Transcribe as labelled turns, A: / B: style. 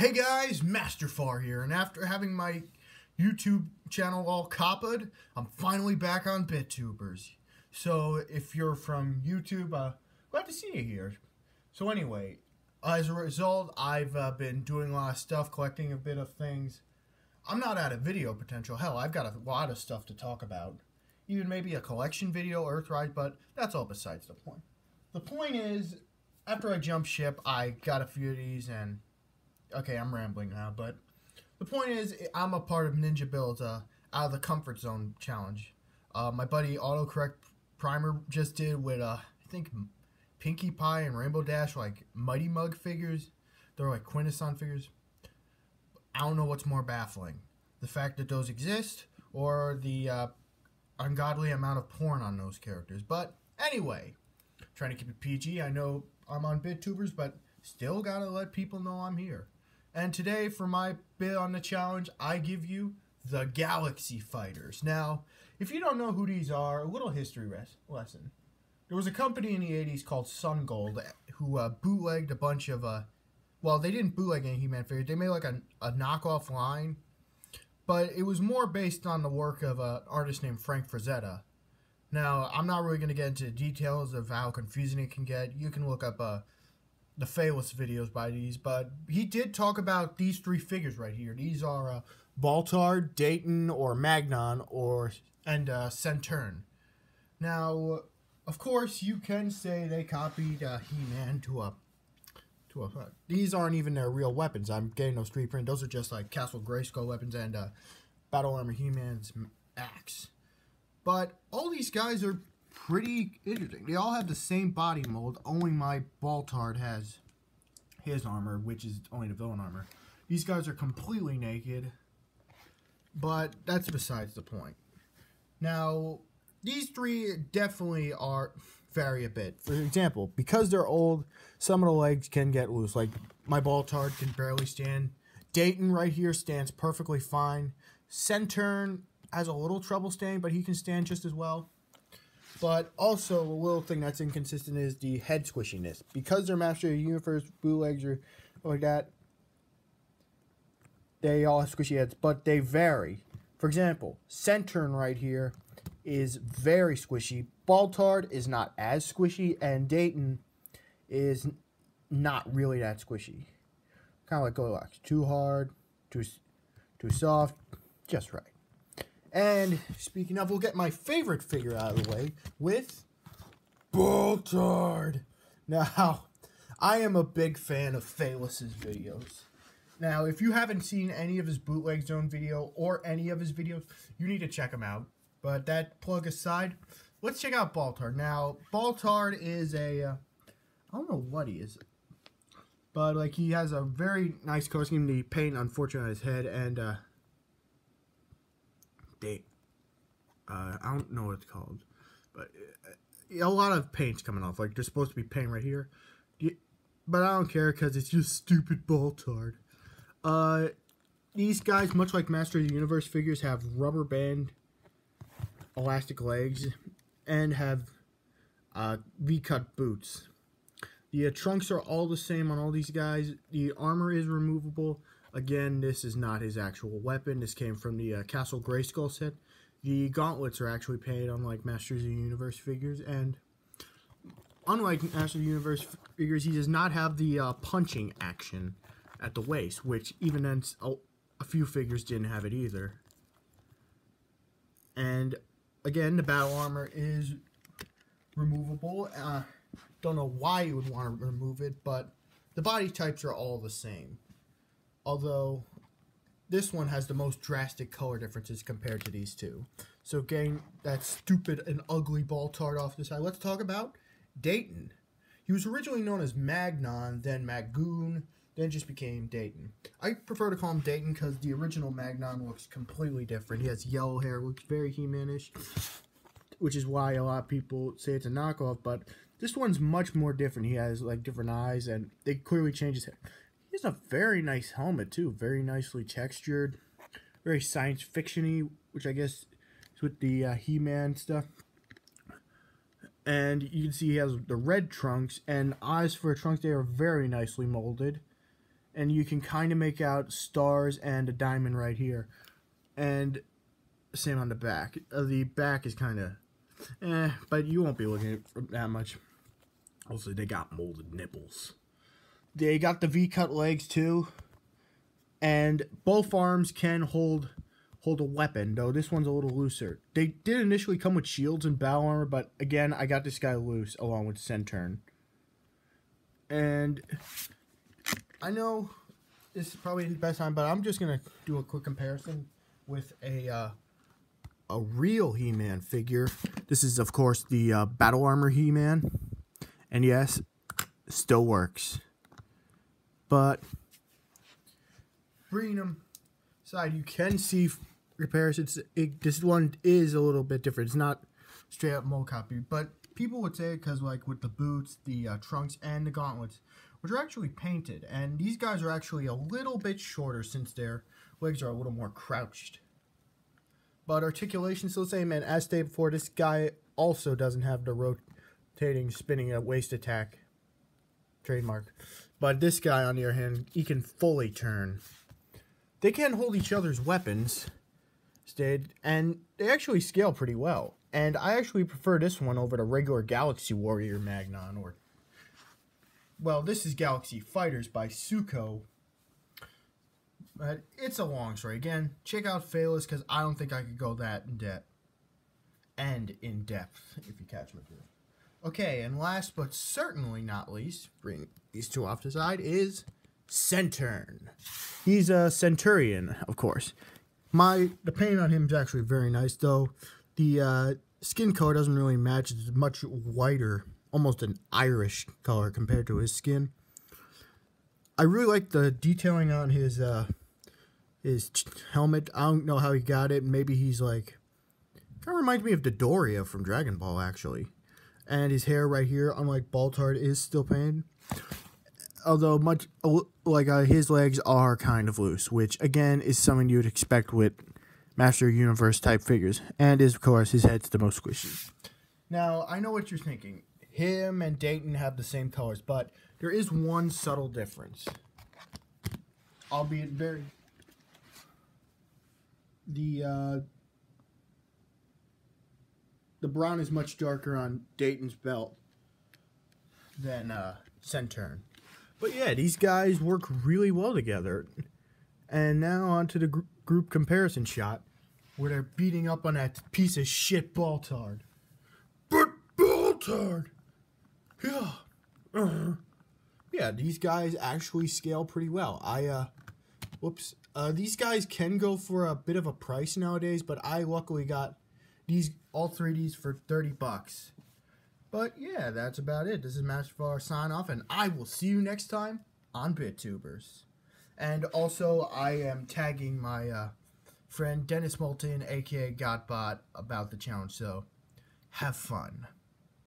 A: Hey guys, Masterfar here, and after having my YouTube channel all copied, I'm finally back on BitTubers. So if you're from YouTube, glad to see you here. So anyway, as a result, I've been doing a lot of stuff, collecting a bit of things. I'm not out of video potential. Hell, I've got a lot of stuff to talk about. Even maybe a collection video, Earthrise, but that's all besides the point. The point is, after I jumped ship, I got a few of these and... Okay, I'm rambling now, but the point is, I'm a part of Ninja Build's Out of the Comfort Zone challenge. My buddy Autocorrect Primer just did with, I think, Pinkie Pie and Rainbow Dash, like, Mighty Mug figures. They're like Quintesson figures. I don't know what's more baffling. The fact that those exist, or the ungodly amount of porn on those characters. But, anyway, trying to keep it PG. I know I'm on BitTubers, but still gotta let people know I'm here. And today, for my bit on the challenge, I give you the Galaxy Fighters. Now, if you don't know who these are, a little history lesson. There was a company in the 80s called Sun Gold who bootlegged a bunch of, well, they didn't bootleg any He-Man figures. They made like a knockoff line, but it was more based on the work of an artist named Frank Frazetta. Now, I'm not really going to get into details of how confusing it can get. You can look up the Phaelus videos by these, but he did talk about these three figures right here. These are Baltar, Dayton, or Magnon, and Centurion. Now, of course, you can say they copied He-Man to a. These aren't even their real weapons. I'm getting those street print. Those are just like Castle Grayskull weapons and Battle Armor He-Man's axe. But all these guys are pretty interesting. They all have the same body mold, only my Baltar has his armor, which is only the villain armor. These guys are completely naked, but that's besides the point. Now, these three definitely vary a bit. For example, because they're old, some of the legs can get loose. Like, my Baltar can barely stand. Dayton right here stands perfectly fine. Centurion has a little trouble standing, but he can stand just as well. But also, a little thing that's inconsistent is the head squishiness. Because they're Master of the Universe bootlegs or like that, they all have squishy heads, but they vary. For example, Centurion right here is very squishy. Baltar is not as squishy, and Dayton is not really that squishy. Kind of like Goldilocks. Too hard, too soft, just right. And speaking of, we'll get my favorite figure out of the way with Baltar. Now, I am a big fan of Phaelus's videos. Now, if you haven't seen any of his Bootleg Zone video or any of his videos, you need to check them out. But that plug aside, let's check out Baltar. Now, Baltar is a, I don't know what he is, but like he has a very nice color scheme. The paint, unfortunately, on his head, and I don't know what it's called, but a lot of paint's coming off. Like, there's supposed to be paint right here, but I don't care because it's just stupid Baltar. These guys, much like Master of the Universe figures, have rubber band elastic legs and have V-cut boots. The trunks are all the same on all these guys. The armor is removable. Again, this is not his actual weapon. This came from the Castle Grayskull set. The gauntlets are actually painted unlike Masters of the Universe figures, and unlike Masters of the Universe figures, he does not have the punching action at the waist, which even then a few figures didn't have it either. And again, the battle armor is removable. Don't know why you would want to remove it, but the body types are all the same. Although this one has the most drastic color differences compared to these two. So getting that stupid and ugly Baltar off the side, let's talk about Dayton. He was originally known as Magnon, then Magoon, then just became Dayton. I prefer to call him Dayton because the original Magnon looks completely different. He has yellow hair, looks very He-Man-ish, which is why a lot of people say it's a knockoff, but this one's much more different. He has like different eyes, and they clearly change his hair. He has a very nice helmet, too. Very nicely textured. Very science fiction-y, which I guess is with the He-Man stuff. And you can see he has the red trunks, and eyes for trunks. They are very nicely molded. and you can kind of make out stars and a diamond right here. And same on the back. The back is kind of but you won't be looking at it that much. Also, they got molded nipples. They got the V-cut legs too, and both arms can hold a weapon, though this one's a little looser. They did initially come with shields and battle armor, but again, I got this guy loose along with Centurion. And I know this is probably the best time, but I'm just gonna do a quick comparison with a real He-Man figure. This is, of course, the battle armor He-Man, and yes, still works. But bringing them aside, you can see comparisons. This one is a little bit different. It's not straight up mold copy, but people would say it because, like, with the boots, the trunks, and the gauntlets, which are actually painted, and these guys are actually a little bit shorter since their legs are a little more crouched. But articulation's still the same, and as stated before, this guy also doesn't have the rotating, spinning waist attack trademark. But this guy, on the other hand, he can fully turn. They can hold each other's weapons, and they actually scale pretty well. And I actually prefer this one over the regular Galaxy Warrior Magnon, or, well, this is Galaxy Fighters by Suko. But it's a long story. Again, check out Phaelus, because I don't think I could go that in depth. And in depth, if you catch my drift. Okay, and last but certainly not least, bring these two off to the side, is Centurion. He's a Centurion, of course. The paint on him is actually very nice, though. The skin color doesn't really match. It's much whiter, almost an Irish color compared to his skin. I really like the detailing on his helmet. I don't know how he got it. Maybe he's like, kind of reminds me of Dodoria from Dragon Ball, actually. And his hair right here, unlike Baltar, is still painted. Although his legs are kind of loose, which again is something you would expect with Master Universe type figures. And of course, his head's the most squishy. Now, I know what you're thinking. Him and Dayton have the same colors, but there is one subtle difference. Albeit very... The brown is much darker on Dayton's belt than Centurion. But yeah, these guys work really well together. And now on to the group comparison shot, where they're beating up on that piece of shit Baltar. But Baltar! Yeah. Yeah, these guys actually scale pretty well. These guys can go for a bit of a price nowadays, but I luckily got all three of these for $30. But yeah, that's about it. This is Masterfar sign off, and I will see you next time on BitTubers. And also, I am tagging my friend Dennis Moulton, aka Godbot, about the challenge. So have fun.